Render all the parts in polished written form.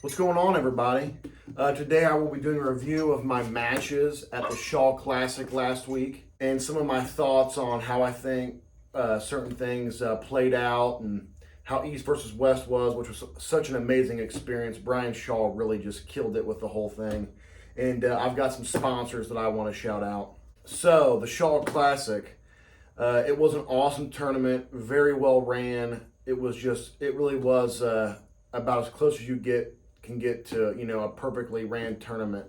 What's going on, everybody? Today I will be doing a review of my matches at the Shaw Classic last week and some of my thoughts on how I think certain things played out and how East versus West was, which was such an amazing experience. Brian Shaw really just killed it with the whole thing. And I've got some sponsors that I want to shout out. So, the Shaw Classic, it was an awesome tournament, very well ran. It really was about as close as you can get to, a perfectly ran tournament.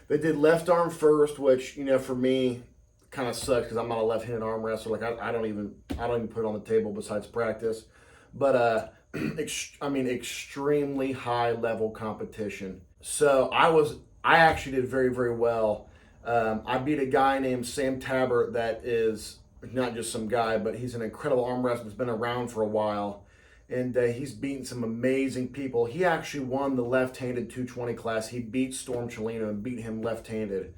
They did left arm first, which, for me, kind of sucks because I'm not a left-handed arm wrestler. Like I don't even put it on the table besides practice. But extremely high level competition. So I actually did very, very well. I beat a guy named Sam Tabert that is not just some guy, but he's an incredible arm wrestler that's been around for a while. And he's beaten some amazing people. He actually won the left-handed 220 class. He beat Storm Chelino and beat him left-handed.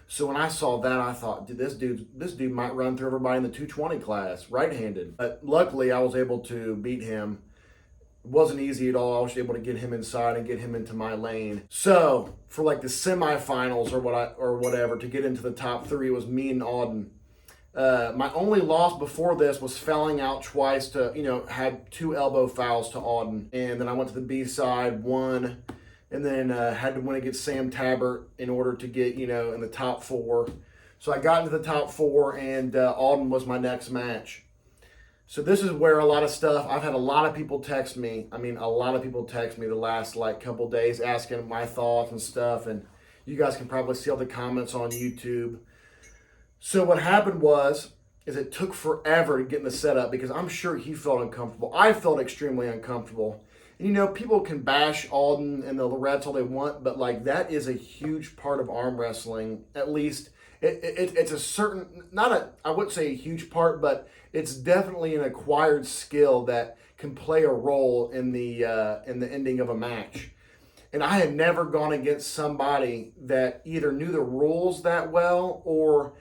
So when I saw that, I thought, dude, this dude might run through everybody in the 220 class, right-handed. But luckily, I was able to beat him. It wasn't easy at all. I was able to get him inside and get him into my lane. So for like the semifinals or whatever to get into the top three, it was me and Auden. My only loss before this was fouling out twice to, had 2 elbow fouls to Auden. And then I went to the B side, won, and then had to win against Sam Tabert in order to get, in the top 4. So I got into the top 4, and Auden was my next match. So this is where a lot of stuff, I've had a lot of people text me. A lot of people text me the last couple days asking my thoughts and stuff. And you guys can probably see all the comments on YouTube. So what happened is it took forever to get in the setup because I'm sure he felt uncomfortable. I felt extremely uncomfortable. And, people can bash Auden and the Lorettes all they want, but that is a huge part of arm wrestling. At least it's a certain, I wouldn't say a huge part, but it's definitely an acquired skill that can play a role in the ending of a match. And I had never gone against somebody that either knew the rules that well or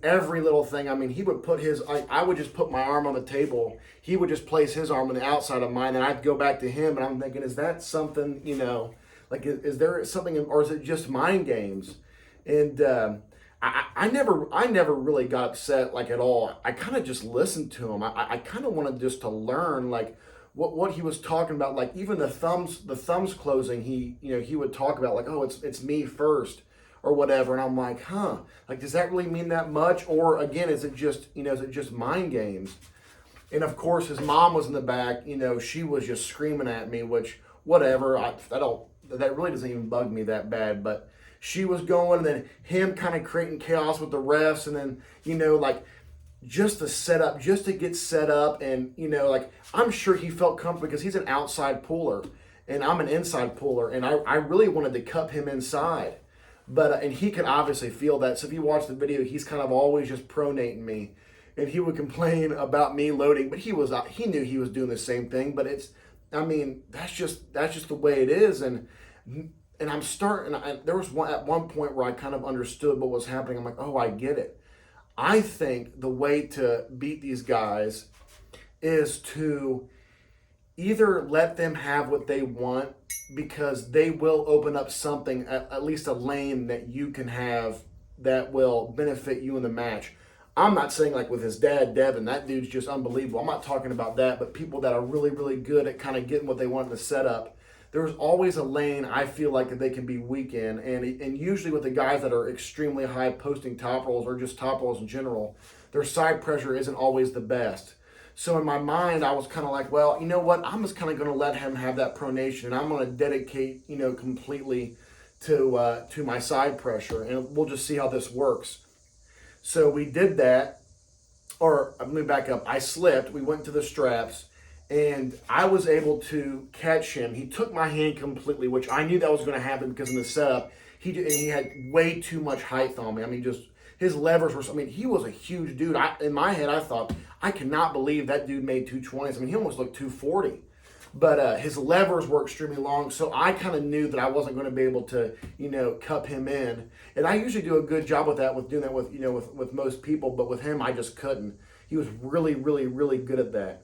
every little thing. He would put I would just put my arm on the table. He would just place his arm on the outside of mine, and I'd go back to him, and I'm thinking, is that something, is there something, or is it just mind games? And I never really got upset, at all. I kind of just listened to him. I kind of wanted just to learn, what he was talking about. Even the thumbs closing, he would talk about, oh, it's me first, or whatever, and I'm like, does that really mean that much? Or again, is it just mind games? And of course, his mom was in the back. She was just screaming at me, which whatever. That really doesn't even bug me that bad. But she was going, and then him kind of creating chaos with the refs, and then just the setup, just to get set up, and I'm sure he felt comfortable because he's an outside puller, and I'm an inside puller, and I really wanted to cup him inside. But and he could obviously feel that. So if you watch the video, he's kind of always just pronating me, and he would complain about me loading. But he knew he was doing the same thing. But that's just the way it is. And I'm starting. There was at one point where I kind of understood what was happening. I'm like, oh, I get it. I think the way to beat these guys is to either let them have what they want, because they will open up something, at least a lane that you can have that will benefit you in the match. I'm not saying with his dad, Devin, that dude's just unbelievable. I'm not talking about that, but people that are really, really good at kind of getting what they want in the setup. There's always a lane I feel that they can be weak in, and usually with the guys that are extremely high posting top rolls or just top rolls in general, their side pressure isn't always the best. So in my mind, I was kind of well, you know what? I'm just kind of going to let him have that pronation, and I'm going to dedicate, completely to my side pressure, and we'll just see how this works. So we did that, or let me back up. I slipped. We went to the straps, and I was able to catch him. He took my hand completely, which I knew that was going to happen because in the setup, he had way too much height on me. His levers were, he was a huge dude. In my head, I thought, I cannot believe that dude made 220s. He almost looked 240. But his levers were extremely long, so I kind of knew that I wasn't going to be able to, cup him in. And I usually do a good job with that, with most people, but with him, I just couldn't. He was really, really, really good at that.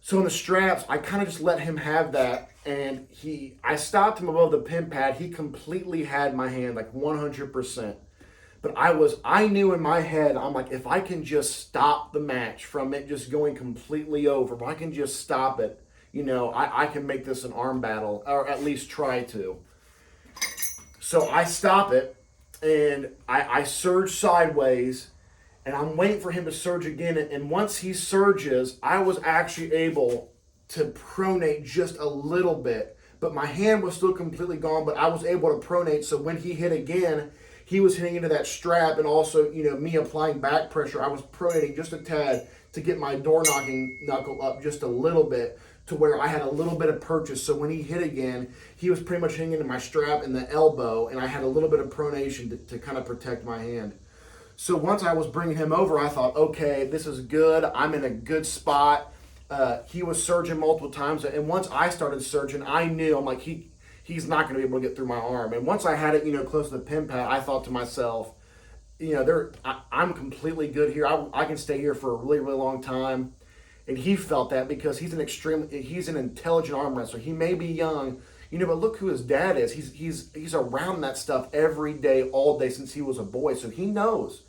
So in the straps, I kind of just let him have that, and I stopped him above the pin pad. He completely had my hand, like 100%. But I knew in my head, I'm like, if I can just stop the match from it just going completely over, if I can just stop it, I can make this an arm battle, or at least try to. So I stop it, and I surge sideways, and I'm waiting for him to surge again. And once he surges, I was actually able to pronate just a little bit. But my hand was still completely gone, but I was able to pronate. So when he hit again, he was hitting into that strap, and also, me applying back pressure. I was pronating just a tad to get my door knocking knuckle up just a little bit to where I had a little bit of purchase. So when he hit again, he was pretty much hitting into my strap and the elbow, and I had a little bit of pronation to kind of protect my hand. So once I was bringing him over, I thought, okay, this is good. I'm in a good spot. He was surging multiple times, and once I started surging, I knew, I'm like, he's not going to be able to get through my arm. And once I had it, close to the pin pad, I thought to myself, I'm completely good here. I can stay here for a really, really long time. And he felt that because he's an intelligent arm wrestler. He may be young, but look who his dad is. He's around that stuff every day, all day since he was a boy. So he knows.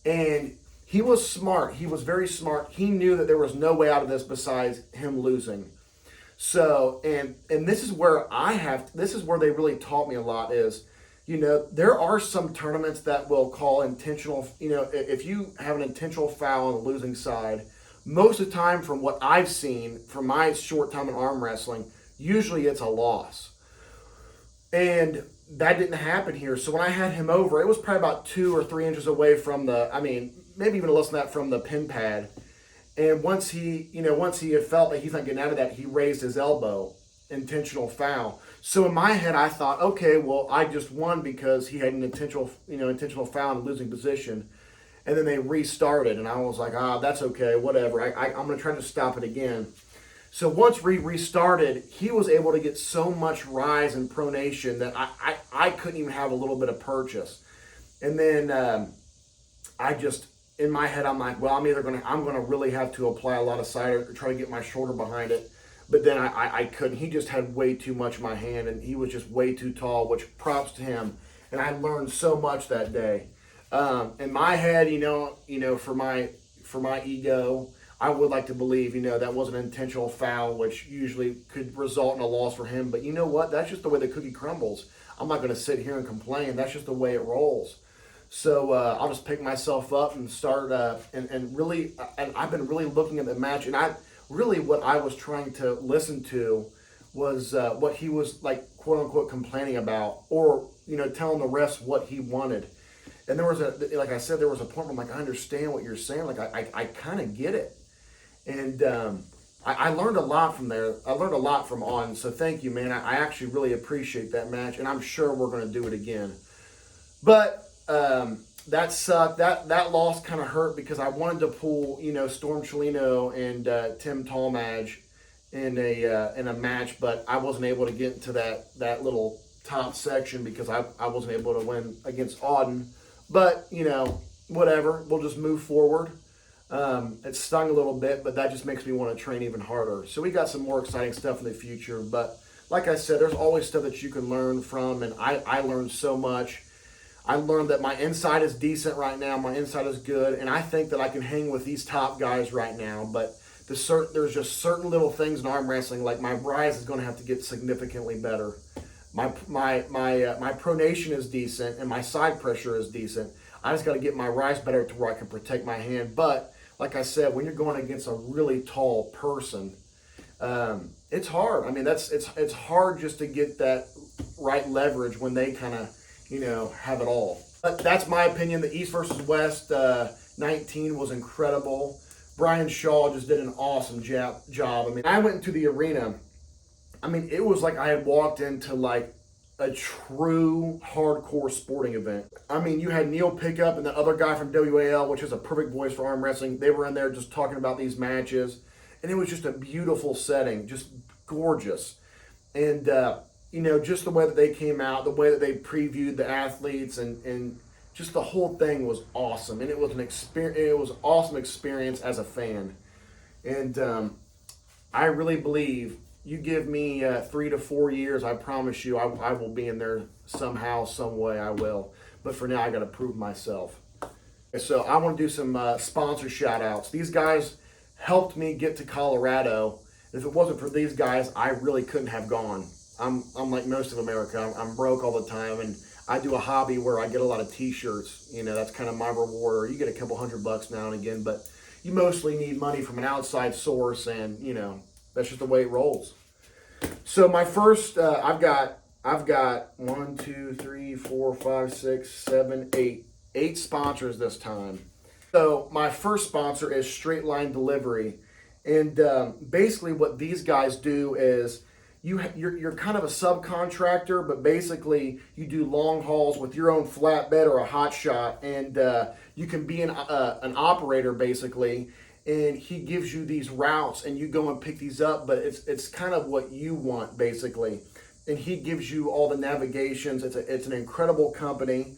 And he was smart. He was very smart. He knew that there was no way out of this besides him losing. So, and this is where they really taught me a lot is, there are some tournaments that will call intentional, if you have an intentional foul on the losing side, most of the time from what I've seen from my short time in arm wrestling, usually it's a loss. And that didn't happen here. So when I had him over, it was probably about 2 or 3 inches away from maybe even less than that from the pin pad. And once he had felt that he's not getting out of that, he raised his elbow, intentional foul. So in my head, I thought, okay, well, I just won because he had an intentional foul in a losing position. And then they restarted, and I was like, that's okay, whatever. I'm going to try to stop it again. So once we restarted, he was able to get so much rise and pronation that I couldn't even have a little bit of purchase. And then in my head, I'm like, well, I'm going to really have to apply a lot of side or try to get my shoulder behind it. But then I couldn't. He just had way too much in my hand, and he was just way too tall, which props to him. And I learned so much that day. In my head, for my ego, I would like to believe, that was an intentional foul, which usually could result in a loss for him. But you know what? That's just the way the cookie crumbles. I'm not going to sit here and complain. That's just the way it rolls. So I'll just pick myself up and start, and I've been really looking at the match, and what I was trying to listen to was what he was like, quote unquote, complaining about, or telling the refs what he wanted. And there was like I said, there was a point where I'm like, I understand what you're saying. Like I kind of get it. And I learned a lot from there. I learned a lot from Auden. So thank you, man. I actually really appreciate that match, and I'm sure we're going to do it again. But that sucked. That loss kind of hurt because I wanted to pull, Storm Chelino and Tim Talmadge in a match, but I wasn't able to get into that little top section because I wasn't able to win against Auden. But, whatever. We'll just move forward. It stung a little bit, but that just makes me want to train even harder. So we got some more exciting stuff in the future. But like I said, there's always stuff that you can learn from, and I learned so much. I learned that my inside is decent right now. My inside is good, and I think that I can hang with these top guys right now. But there's just certain little things in arm wrestling, like my rise is going to have to get significantly better. My pronation is decent, and my side pressure is decent. I just got to get my rise better to where I can protect my hand. But like I said, when you're going against a really tall person, it's hard. I mean, it's hard just to get that right leverage when they kind of have it all. But that's my opinion. The East versus West 19 was incredible. Brian Shaw just did an awesome job. I mean, I went into the arena. I mean, it was like I had walked into like a true hardcore sporting event. I mean, you had Neil Pickup and the other guy from WAL, which is a perfect voice for arm wrestling. They were in there just talking about these matches. And it was just a beautiful setting, just gorgeous. And, just the way that they came out, the way that they previewed the athletes, and just the whole thing was awesome. And it was an awesome experience as a fan. And I really believe you give me 3 to 4 years, I promise you, I will be in there somehow, some way. I will. But for now, I got to prove myself. So I want to do some sponsor shout outs. These guys helped me get to Colorado. If it wasn't for these guys, I really couldn't have gone. I'm like most of America. I'm broke all the time, and I do a hobby where I get a lot of T-shirts. You know, that's kind of my reward. Or you get a couple $100 now and again, but you mostly need money from an outside source, and you know that's just the way it rolls. So my first, I've got 1, 2, 3, 4, 5, 6, 7, 8 sponsors this time. So my first sponsor is Straight Line Delivery, and basically what these guys do is you're kind of a subcontractor, but basically you do long hauls with your own flatbed or a hot shot, and you can be an operator basically, and he gives you these routes and you go and pick these up, but it's kind of what you want basically, and he gives you all the navigations. It's an incredible company.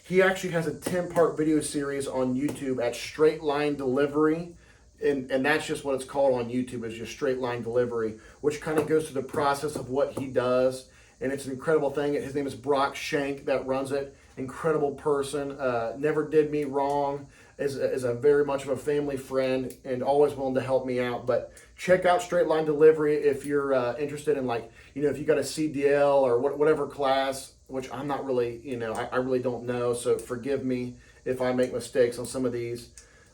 He actually has a 10-part video series on YouTube at Straight Line Delivery. And that's just what it's called on YouTube, is just Straight Line Delivery, which kind of goes through the process of what he does. And it's an incredible thing. His name is Brock Shank that runs it. Incredible person. Never did me wrong. Is a very much of a family friend and always willing to help me out. But check out Straight Line Delivery if you're interested in, like, you know, if you got a CDL or whatever class, which I'm not really, you know, I really don't know. So forgive me if I make mistakes on some of these.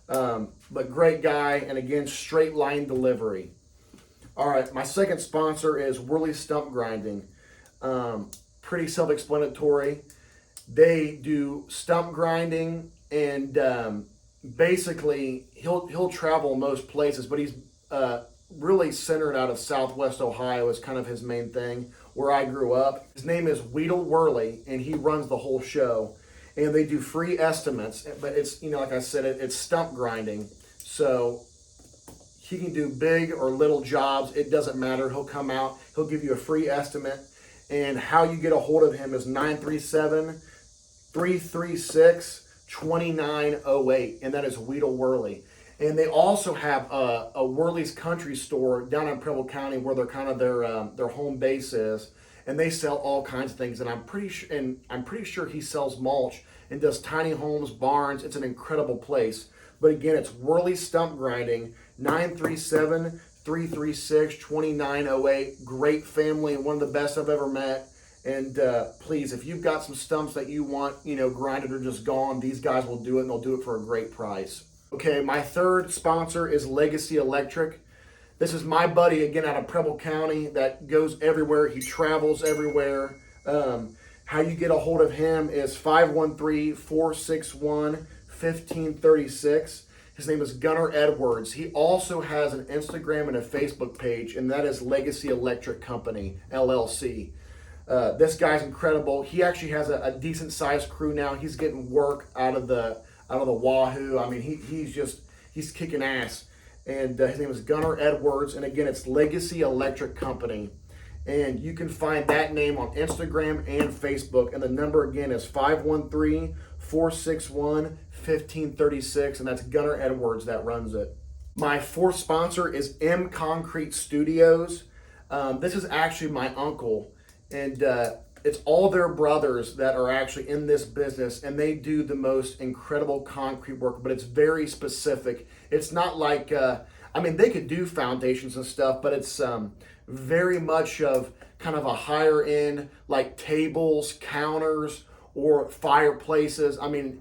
But great guy, and again, Straight Line Delivery. All right, my second sponsor is Whirly Stump Grinding. Pretty self-explanatory. They do stump grinding, and basically he'll travel most places, but he's really centered out of Southwest Ohio is kind of his main thing, where I grew up. His name is Weedle Worley, and he runs the whole show. And they do free estimates, but it's, you know, like I said, it's stump grinding. So he can do big or little jobs. It doesn't matter. He'll come out. He'll give you a free estimate. And how you get a hold of him is 937-336-2908. And that is Weedle Worley. And they also have a Worley's Country Store down in Preble County, where they're kind of their home base is. And they sell all kinds of things, and I'm pretty sure he sells mulch and does tiny homes, barns. It's an incredible place. But again, it's Whirly Stump Grinding, 937-336-2908. Great family and one of the best I've ever met. And please, if you've got some stumps that you want, you know, grinded or just gone, these guys will do it, and they'll do it for a great price. Okay, my third sponsor is Legacy Electric. This is my buddy, again, out of Preble County, that goes everywhere. He travels everywhere. How you get a hold of him is 513-461-1536. His name is Gunnar Edwards. He also has an Instagram and a Facebook page, and that is Legacy Electric Company, LLC. This guy's incredible. He actually has a decent-sized crew now. He's getting work out of the Wahoo. I mean, he's kicking ass. And his name is Gunnar Edwards. And again, it's Legacy Electric Company. And you can find that name on Instagram and Facebook. And the number again is 513-461-1536. And that's Gunnar Edwards that runs it. My fourth sponsor is M Concrete Studios. This is actually my uncle. And it's all their brothers that are actually in this business, and they do the most incredible concrete work, but it's very specific. It's not like, I mean, they could do foundations and stuff, but it's very much of kind of a higher end, like tables, counters, or fireplaces. I mean,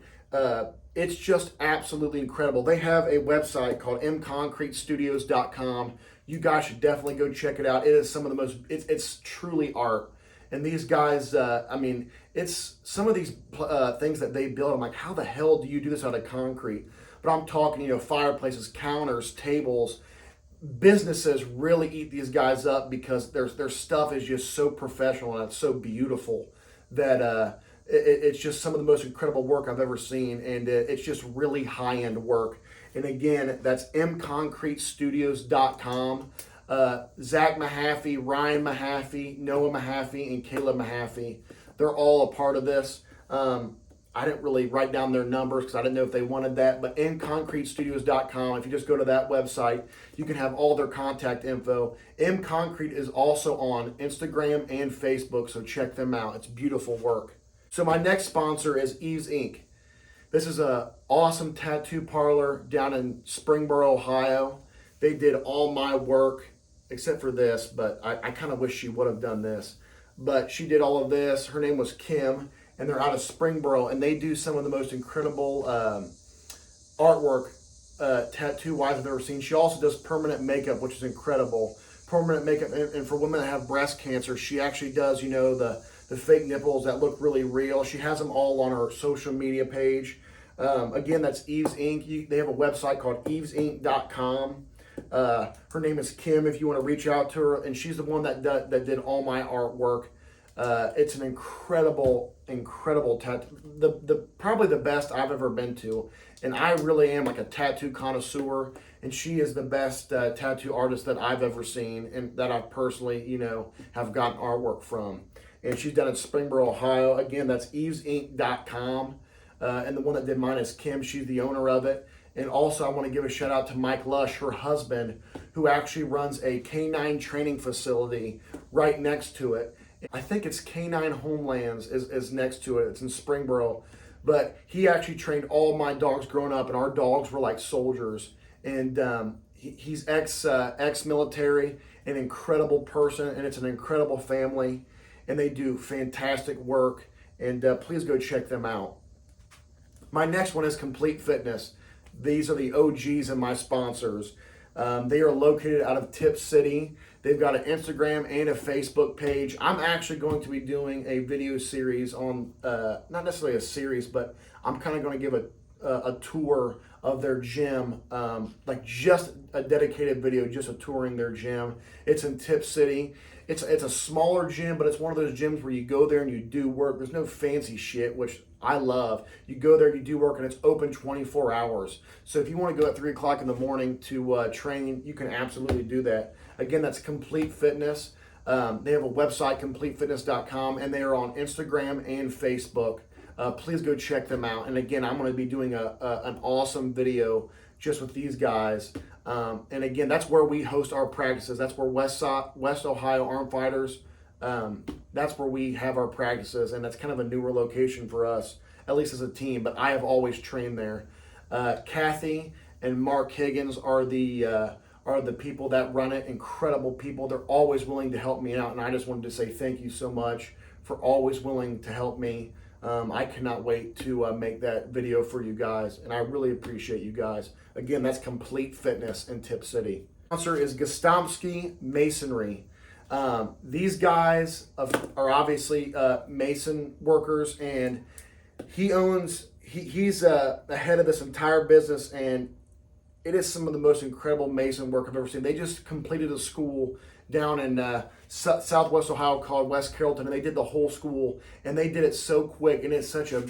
it's just absolutely incredible. They have a website called mconcretestudios.com. You guys should definitely go check it out. It is some of the most, it's truly art. And these guys, I mean, it's some of these things that they build. I'm like, how the hell do you do this out of concrete? But I'm talking, you know, fireplaces, counters, tables. Businesses really eat these guys up because their stuff is just so professional and it's so beautiful that it's just some of the most incredible work I've ever seen. And it's just really high-end work. And again, that's mconcretestudios.com. Zach Mahaffey, Ryan Mahaffey, Noah Mahaffey, and Caleb Mahaffey. They're all a part of this. I didn't really write down their numbers because I didn't know if they wanted that. But mconcretestudios.com, if you just go to that website, you can have all their contact info. M Concrete is also on Instagram and Facebook, so check them out. It's beautiful work. So my next sponsor is Eve's Ink. This is a awesome tattoo parlor down in Springboro, Ohio. They did all my work except for this, but I kind of wish she would have done this. But she did all of this. Her name was Kim, and they're out of Springboro, and they do some of the most incredible artwork tattoo-wise I've ever seen. She also does permanent makeup, which is incredible. Permanent makeup, and for women that have breast cancer, she actually does, you know, the fake nipples that look really real. She has them all on her social media page. Again, that's Eve's Ink. They have a website called evesink.com. Her name is Kim if you want to reach out to her, and she's the one that did all my artwork. It's an incredible tattoo. Probably the best I've ever been to, and I really am like a tattoo connoisseur, and she is the best tattoo artist that I've ever seen, and that I personally, you know, have gotten artwork from. And she's done in Springboro, Ohio. Again, that's evesink.com. And the one that did mine is Kim. She's the owner of it. And also I want to give a shout out to Mike Lush, her husband, who actually runs a canine training facility right next to it. I think it's Canine Homelands is next to it. It's in Springboro. But he actually trained all my dogs growing up, and our dogs were like soldiers. And he's ex-military, an incredible person, and it's an incredible family. And they do fantastic work. And please go check them out. My next one is Complete Fitness. These are the OGs and my sponsors. They are located out of Tip City. They've got an Instagram and a Facebook page. I'm actually going to be doing a video series on, not necessarily a series, but I'm kind of going to give a tour of their gym, like just a dedicated video, just a touring their gym. It's in Tip City. It's a smaller gym, but it's one of those gyms where you go there and you do work. There's no fancy shit, which I love. You go there, you do work, and it's open 24 hours. So if you want to go at 3 o'clock in the morning to train, you can absolutely do that. Again, that's Complete Fitness. They have a website, CompleteFitness.com, and they are on Instagram and Facebook. Please go check them out. And again, I'm going to be doing an awesome video just with these guys. And again, that's where we host our practices. That's where West Ohio Arm Fighters, that's where we have our practices. And that's kind of a newer location for us, at least as a team. But I have always trained there. Kathy and Mark Higgins are the people that run it. Incredible people. They're always willing to help me out. And I just wanted to say thank you so much for always willing to help me. I cannot wait to make that video for you guys, and I really appreciate you guys. Again, that's Complete Fitness in Tip City. Sponsor is Gostomski Masonry. These guys are obviously mason workers, and he's the head of this entire business, and it is some of the most incredible mason work I've ever seen. They just completed a school down in Southwest Ohio called West Carrollton, and they did the whole school, and they did it so quick, and it's such a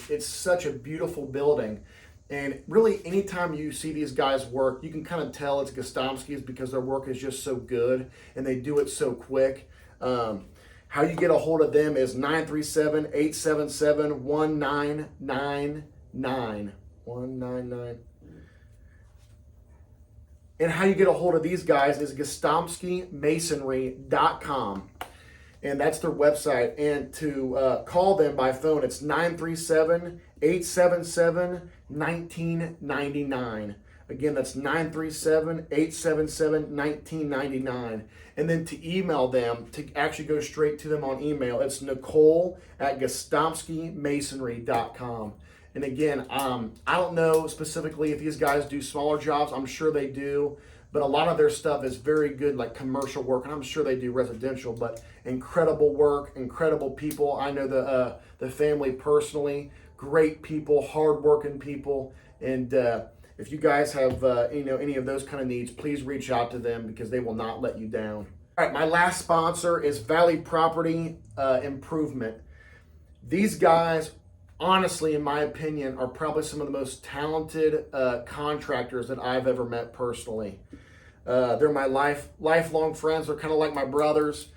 beautiful building. And really, anytime you see these guys work, you can kind of tell it's Gostomski's because their work is just so good, and they do it so quick. How you get a hold of them is 937-877-1999. 199. And how you get a hold of these guys is GostomskiMasonry.com. And that's their website. And to call them by phone, it's 937-877-1999. Again, that's 937-877-1999. And then to email them, to actually go straight to them on email, it's Nicole@GostomskiMasonry.com. And again, I don't know specifically if these guys do smaller jobs. I'm sure they do, but a lot of their stuff is very good, like commercial work, and I'm sure they do residential, but incredible work, incredible people. I know the family personally, great people, hardworking people, and if you guys have any of those kind of needs, please reach out to them because they will not let you down. All right, my last sponsor is Valley Property Improvement. These guys, honestly, in my opinion, are probably some of the most talented contractors that I've ever met personally. They're my lifelong friends. They're kind of like my brothers.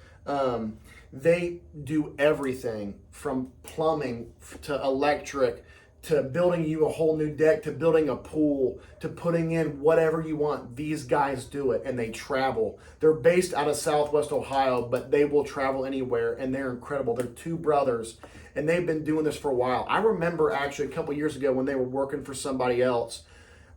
They do everything from plumbing to electric to building you a whole new deck, to building a pool, to putting in whatever you want. These guys do it, and they travel. They're based out of Southwest Ohio, but they will travel anywhere, and they're incredible. They're two brothers, and they've been doing this for a while. I remember actually a couple years ago when they were working for somebody else,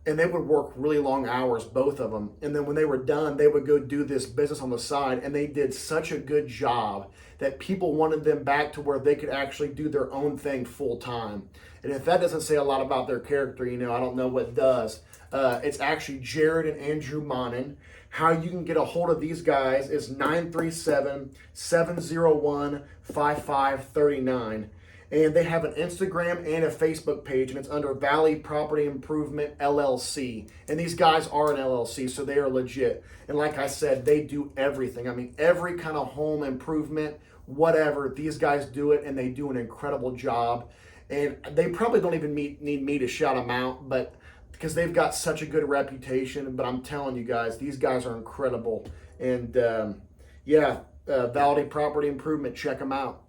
and they would work really long hours, both of them. And then when they were done, they would go do this business on the side, and they did such a good job that people wanted them back to where they could actually do their own thing full time. And if that doesn't say a lot about their character, I don't know what does. It's actually Jared and Andrew Monin. How you can get a hold of these guys is 937-701-5539. And they have an Instagram and a Facebook page, and it's under Valley Property Improvement LLC. And these guys are an LLC, so they are legit. And like I said, they do everything. I mean, every kind of home improvement, whatever, these guys do it, and they do an incredible job. And they probably don't even need me to shout them out, but because they've got such a good reputation. But I'm telling you guys, these guys are incredible. And Valley Property Improvement, check them out.